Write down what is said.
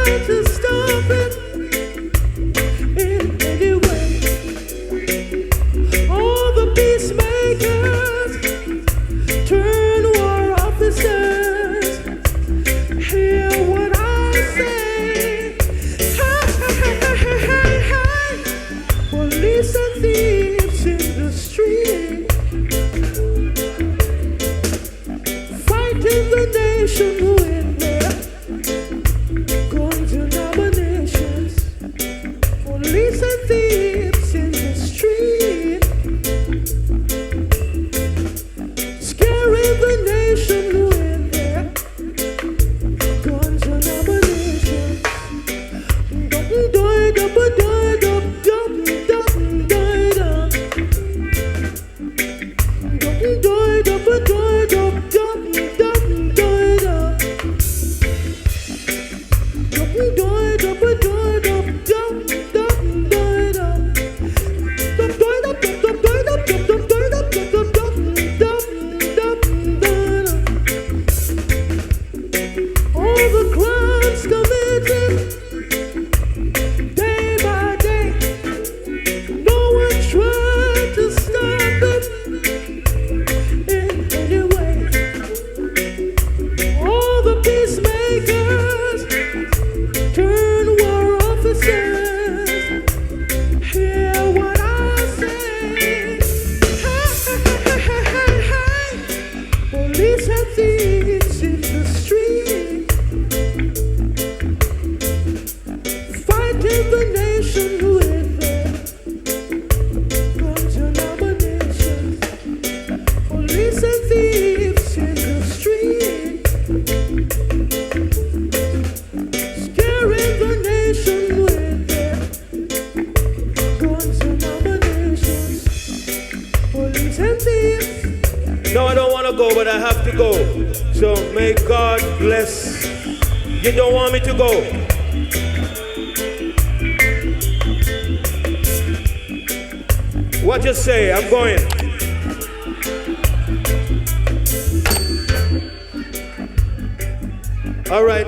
to stop it in any way. All the peacemakers turn war officers. Hear what I say. Hey, hey, hey, hey, hey, hey. Police and thieves in the street, fighting the nation with their guns and nominations. Police and thieves in the street, scaring the nation with their guns and nominations. All the crimes committed day by day, no one tried to stop it in any way. All the peacemakers turn war officers. Hear what I say. Hey, hey, hey, hey, hey, hey. Police and thieves in the street, fighting the nation with their guns and nominations. Police and thieves in the street, scaring the nation with their guns and nominations. Police and thieves. No, I don't want to go, but I have to go. So may God bless. You don't want me to go. What you say? I'm going. All right.